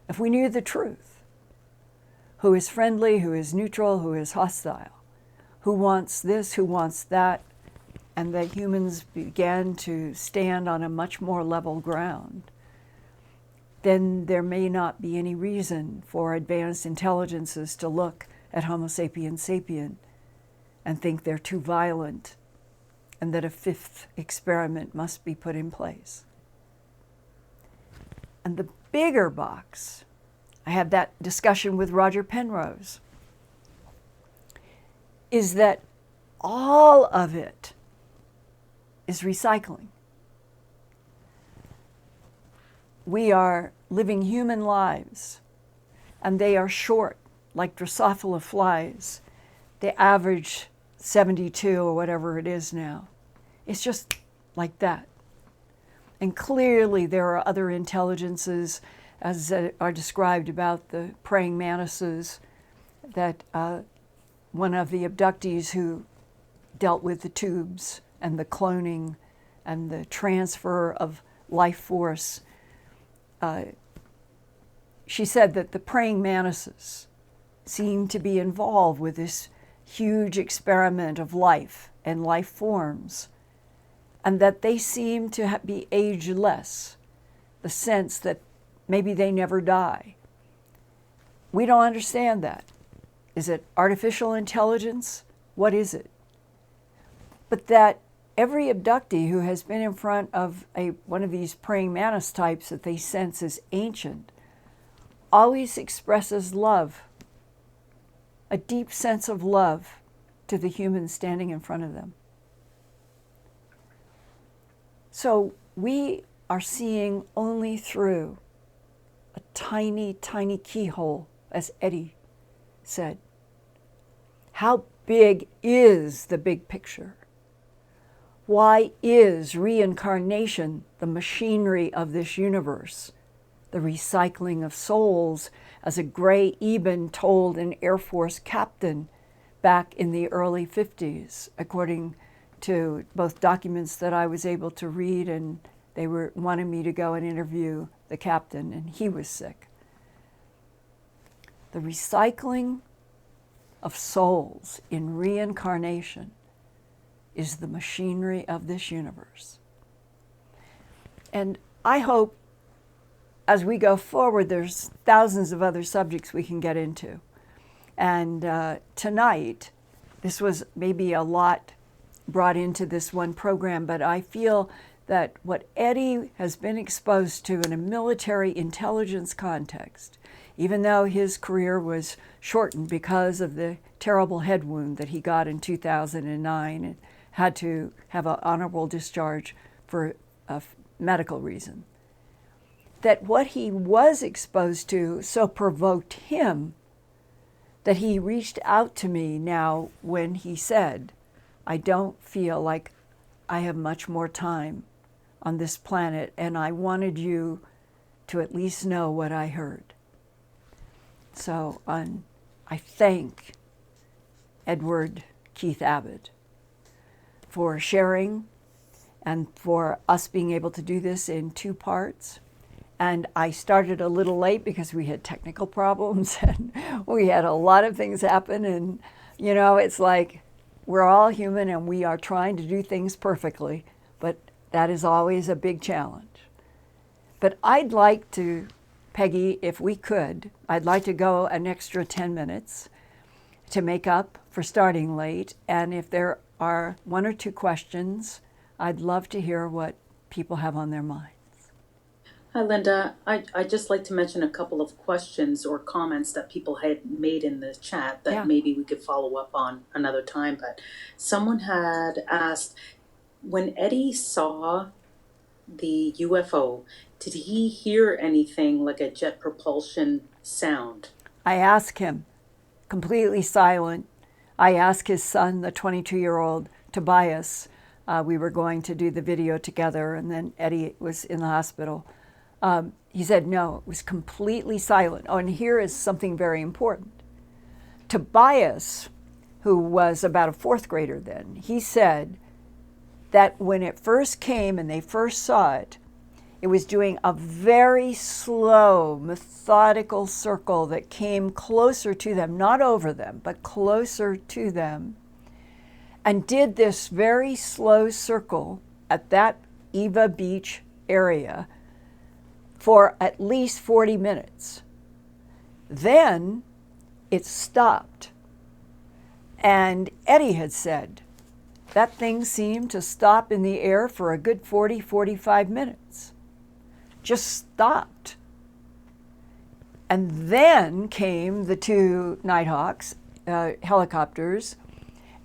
if we knew the truth, who is friendly, who is neutral, who is hostile, who wants this, who wants that, and that humans began to stand on a much more level ground, then there may not be any reason for advanced intelligences to look at Homo sapiens sapien and think they're too violent and that a fifth experiment must be put in place. And the bigger box, I had that discussion with Roger Penrose, is that all of it is recycling. We are living human lives, and they are short, like Drosophila flies. They average 72 or whatever it is now. It's just like that. And clearly there are other intelligences, as are described about the praying mantises, that one of the abductees who dealt with the tubes and the cloning and the transfer of life force, she said that the praying mantises seemed to be involved with this huge experiment of life and life forms, and that they seem to be ageless, the sense that maybe they never die. We don't understand that. Is it artificial intelligence? What is it? But that every abductee who has been in front of one of these praying mantis types that they sense as ancient always expresses love, a deep sense of love to the human standing in front of them. So we are seeing only through a tiny, tiny keyhole, as Eddie said. How big is the big picture? Why is reincarnation the machinery of this universe, the recycling of souls, as a Gray Eben told an Air Force captain back in the early 50s, according to both documents that I was able to read, and they wanted me to go and interview the captain, and he was sick. The recycling of souls in reincarnation is the machinery of this universe. And I hope as we go forward, there's thousands of other subjects we can get into. And tonight, this was maybe a lot brought into this one program, but I feel that what Eddie has been exposed to in a military intelligence context, even though his career was shortened because of the terrible head wound that he got in 2009 and had to have an honorable discharge for a medical reason, that what he was exposed to so provoked him that he reached out to me now when he said, I don't feel like I have much more time on this planet, and I wanted you to at least know what I heard. So I thank Edward Keith Abbott for sharing and for us being able to do this in 2 parts. And I started a little late because we had technical problems and we had a lot of things happen. And, you know, it's like we're all human and we are trying to do things perfectly, but that is always a big challenge. But I'd like to, Peggy, if we could, I'd like to go an extra 10 minutes to make up for starting late. And if there are one or two questions. I'd love to hear what people have on their minds.
Hi, Linda. I'd just like to mention a couple of questions or comments that people had made in the chat that
Yeah.
maybe we could follow up on another time. But someone had asked, when Eddie saw the UFO, did he hear anything like a jet propulsion sound?
I asked him, completely silent. I asked his son, the 22-year-old Tobias. We were going to do the video together, and then Eddie was in the hospital. He said, no, it was completely silent. Oh, and here is something very important. Tobias, who was about a fourth grader then, he said that when it first came and they first saw it, it was doing a very slow, methodical circle that came closer to them, not over them, but closer to them, and did this very slow circle at that Eva Beach area for at least 40 minutes. Then it stopped. And Eddie had said that thing seemed to stop in the air for a good 40, 45 minutes. Just stopped. And then came the two Nighthawks, helicopters,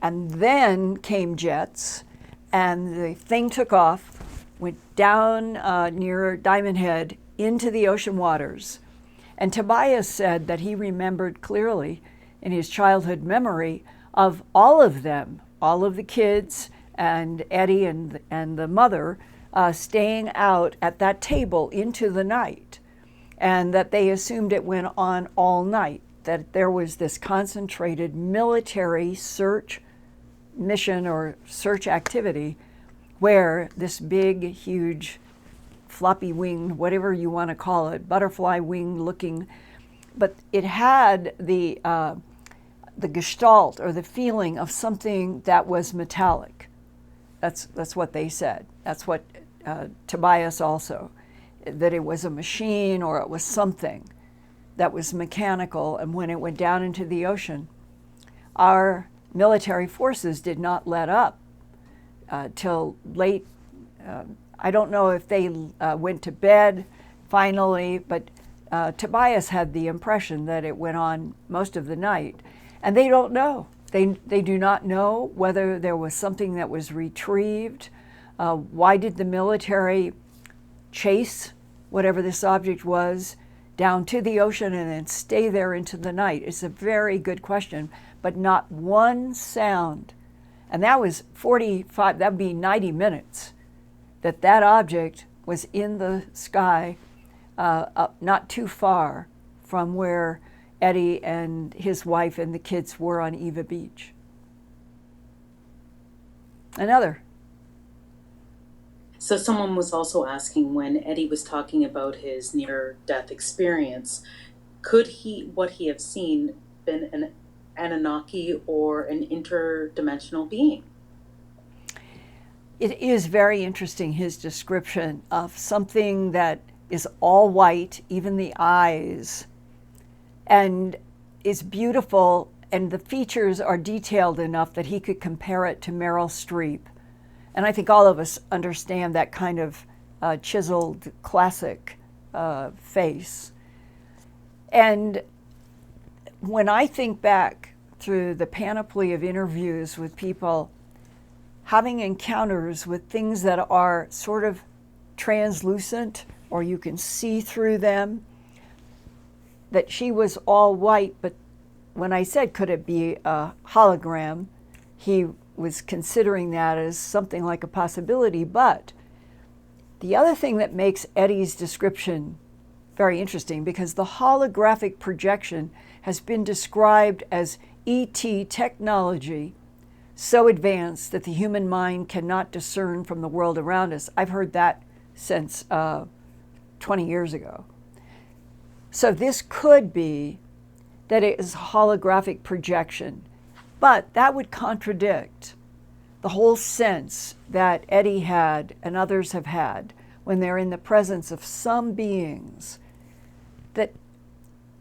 and then came jets, and the thing took off, went down near Diamond Head into the ocean waters. And Tobias said that he remembered clearly in his childhood memory of all of them, all of the kids and Eddie and the mother staying out at that table into the night, and that they assumed it went on all night, that there was this concentrated military search mission or search activity where this big, huge, floppy wing, whatever you want to call it, butterfly wing looking, but it had the gestalt or the feeling of something that was metallic. That's what they said. That's what Tobias also, that it was a machine or it was something that was mechanical. And when it went down into the ocean, our military forces did not let up till late. I don't know if they went to bed finally, but Tobias had the impression that it went on most of the night. And they don't know. They do not know whether there was something that was retrieved. Why did the military chase whatever this object was down to the ocean and then stay there into the night? It's a very good question, but not one sound. And that was 45, that would be 90 minutes that object was in the sky, up not too far from where Eddie and his wife and the kids were on Eva Beach. Another.
So someone was also asking, when Eddie was talking about his near-death experience, could what he have seen been an Anunnaki or an interdimensional being?
It is very interesting, his description of something that is all white, even the eyes, and is beautiful, and the features are detailed enough that he could compare it to Meryl Streep. And I think all of us understand that kind of chiseled classic face. And when I think back through the panoply of interviews with people having encounters with things that are sort of translucent or you can see through them, that she was all white, but when I said, could it be a hologram, he was considering that as something like a possibility. But the other thing that makes Eddie's description very interesting, because the holographic projection has been described as ET technology so advanced that the human mind cannot discern from the world around us. I've heard that since 20 years ago. So this could be that it is holographic projection, but that would contradict the whole sense that Eddie had and others have had when they're in the presence of some beings that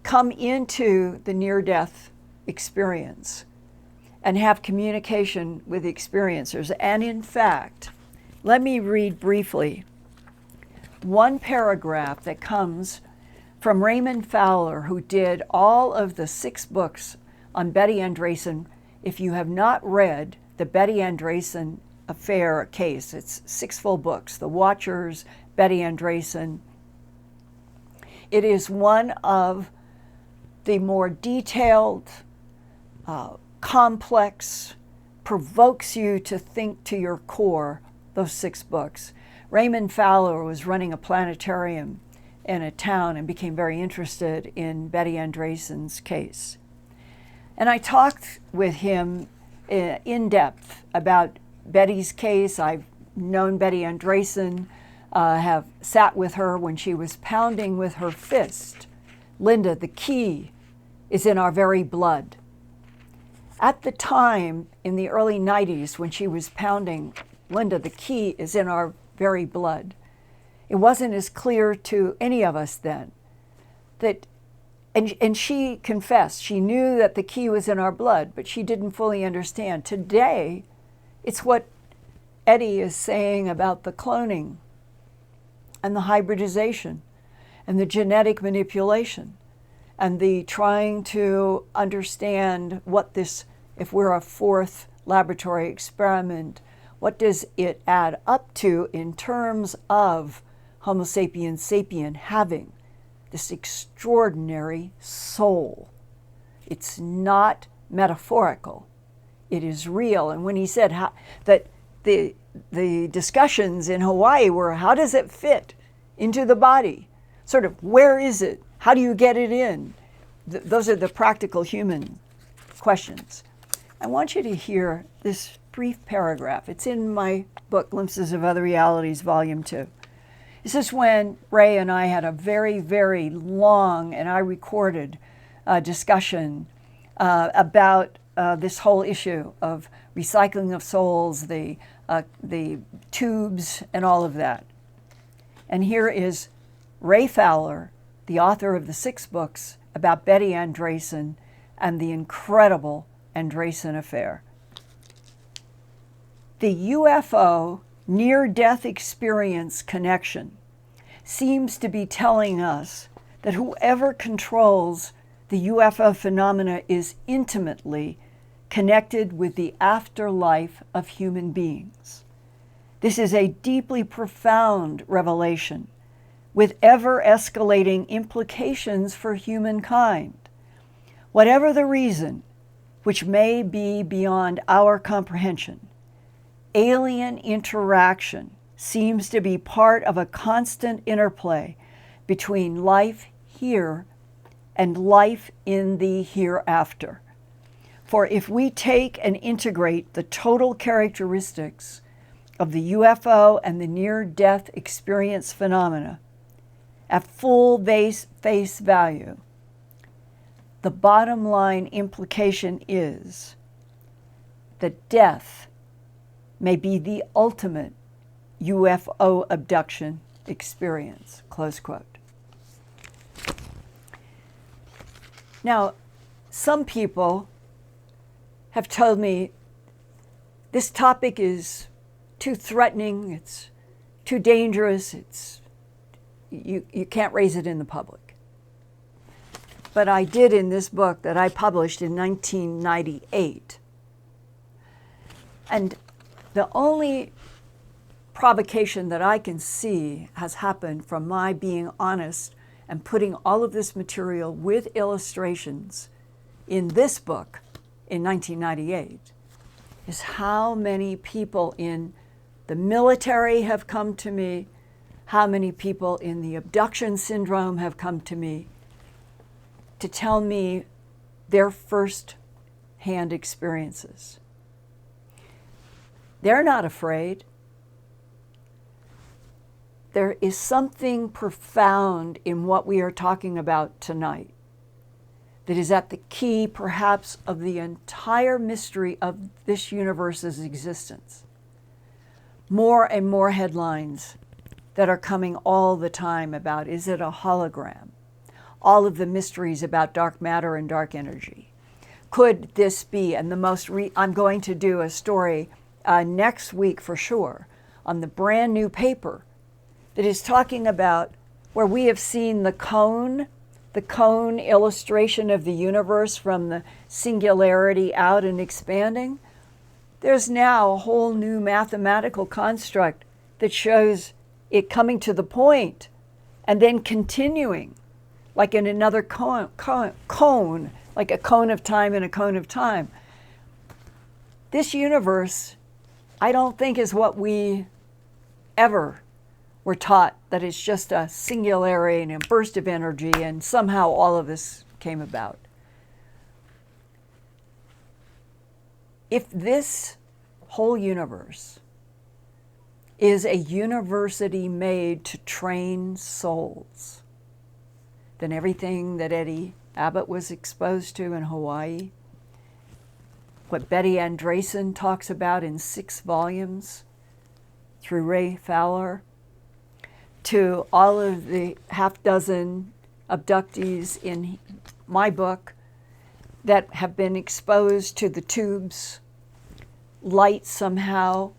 come into the near-death experience and have communication with experiencers. And in fact, let me read briefly one paragraph that comes from Raymond Fowler, who did all of the 6 books on Betty Andreasson. If you have not read the Betty Andreasson affair case, it's 6 full books, The Watchers, Betty Andreasson. It is one of the more detailed, complex, provokes you to think to your core, those 6 books. Raymond Fowler was running a planetarium in a town and became very interested in Betty Andreasson's case. And I talked with him in depth about Betty's case. I've known Betty Andreasson, have sat with her when she was pounding with her fist. Linda, the key is in our very blood. At the time, in the early 90s, when she was pounding, Linda, the key is in our very blood. It wasn't as clear to any of us then that, and she confessed, she knew that the key was in our blood, but she didn't fully understand. Today, it's what Eddie is saying about the cloning and the hybridization and the genetic manipulation and the trying to understand what this, if we're a 4th laboratory experiment, what does it add up to in terms of Homo sapiens sapien having this extraordinary soul? It's not metaphorical. It is real. And when he said that the discussions in Hawaii were, how does it fit into the body? Sort of, where is it? How do you get it in? Those are the practical human questions. I want you to hear this brief paragraph. It's in my book, Glimpses of Other Realities, Volume 2. This is when Ray and I had a very, very long, and I recorded, discussion about this whole issue of recycling of souls, the tubes, and all of that. And here is Ray Fowler, the author of the 6 books about Betty Andreasson and the incredible Andreasson affair. The UFO near-death experience connection seems to be telling us that whoever controls the UFO phenomena is intimately connected with the afterlife of human beings. This is a deeply profound revelation with ever-escalating implications for humankind. Whatever the reason, which may be beyond our comprehension, alien interaction seems to be part of a constant interplay between life here and life in the hereafter. For if we take and integrate the total characteristics of the UFO and the near-death experience phenomena at full face value, the bottom line implication is that death may be the ultimate UFO abduction experience, close quote. Now, some people have told me this topic is too threatening, it's too dangerous, you can't raise it in the public. But I did in this book that I published in 1998. And the only provocation that I can see has happened from my being honest and putting all of this material with illustrations in this book in 1998 is how many people in the military have come to me, how many people in the abduction syndrome have come to me to tell me their first-hand experiences. They're not afraid. There is something profound in what we are talking about tonight that is at the key, perhaps, of the entire mystery of this universe's existence. More and more headlines that are coming all the time about, is it a hologram? All of the mysteries about dark matter and dark energy. could this be? And I'm going to do a story next week for sure on the brand new paper that is talking about where we have seen the cone illustration of the universe from the singularity out and expanding. There's now a whole new mathematical construct that shows it coming to the point and then continuing like in another cone, like a cone of time and a cone of time. This universe, I don't think, is what we ever were taught, that it's just a singularity and a burst of energy and somehow all of this came about. If this whole universe is a university made to train souls, then everything that Eddie Abbott was exposed to in Hawaii, what Betty Andreessen talks about in 6 volumes through Ray Fowler, to all of the half dozen abductees in my book that have been exposed to the tubes, light somehow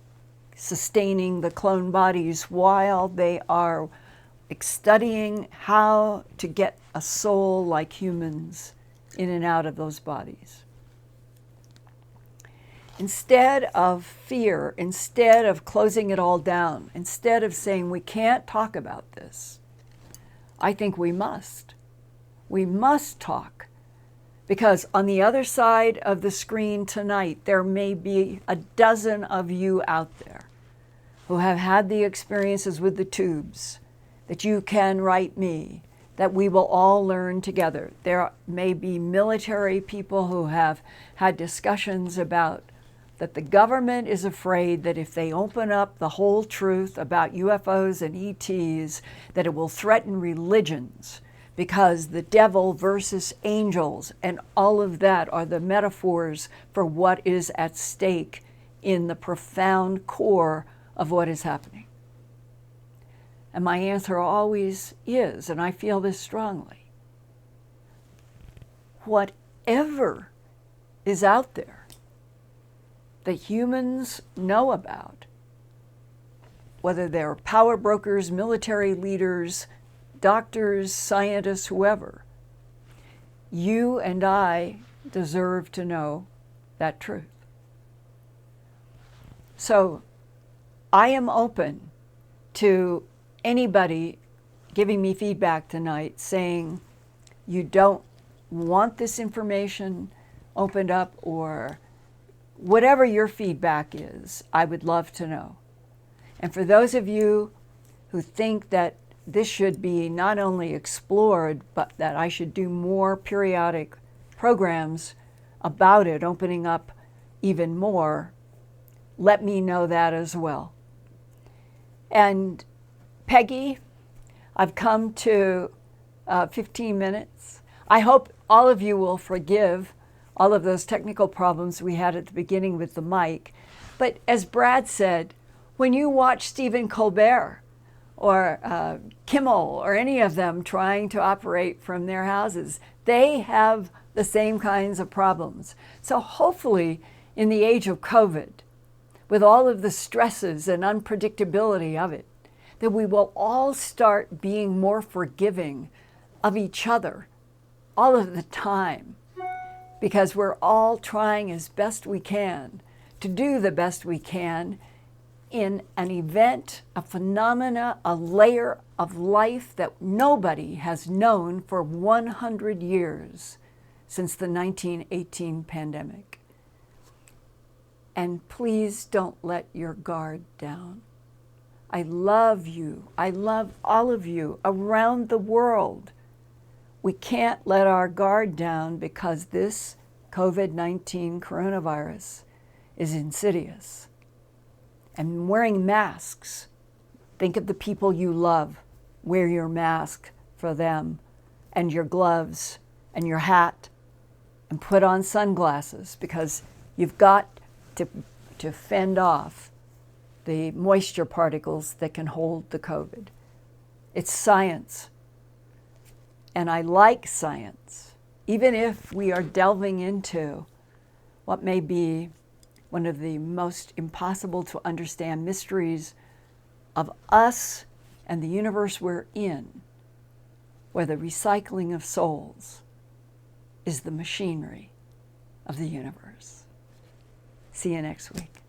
sustaining the clone bodies while they are studying how to get a soul like humans in and out of those bodies. Instead of fear, instead of closing it all down, instead of saying we can't talk about this, I think we must. We must talk. Because on the other side of the screen tonight, there may be a dozen of you out there who have had the experiences with the tubes, that you can write me, that we will all learn together. There may be military people who have had discussions about that the government is afraid that if they open up the whole truth about UFOs and ETs, that it will threaten religions, because the devil versus angels and all of that are the metaphors for what is at stake in the profound core of what is happening. And my answer always is, and I feel this strongly, whatever is out there that humans know about, whether they're power brokers, military leaders, doctors, scientists, whoever, you and I deserve to know that truth. So I am open to anybody giving me feedback tonight saying you don't want this information opened up, or whatever your feedback is, I would love to know. And for those of you who think that this should be not only explored, but that I should do more periodic programs about it, opening up even more, let me know that as well. And Peggy, I've come to 15 minutes. I hope all of you will forgive all of those technical problems we had at the beginning with the mic. But as Brad said, when you watch Stephen Colbert or Kimmel or any of them trying to operate from their houses, they have the same kinds of problems. So hopefully in the age of COVID, with all of the stresses and unpredictability of it, that we will all start being more forgiving of each other all of the time, because we're all trying as best we can to do the best we can in an event, a phenomena, a layer of life that nobody has known for 100 years since the 1918 pandemic. And please don't let your guard down. I love you. I love all of you around the world. We can't let our guard down because this COVID-19 coronavirus is insidious. And wearing masks, think of the people you love. Wear your mask for them, and your gloves, and your hat, and put on sunglasses, because you've got to fend off the moisture particles that can hold the COVID. It's science. And I like science. even if we are delving into what may be one of the most impossible to understand mysteries of us and the universe we're in, where the recycling of souls is the machinery of the universe. See you next week.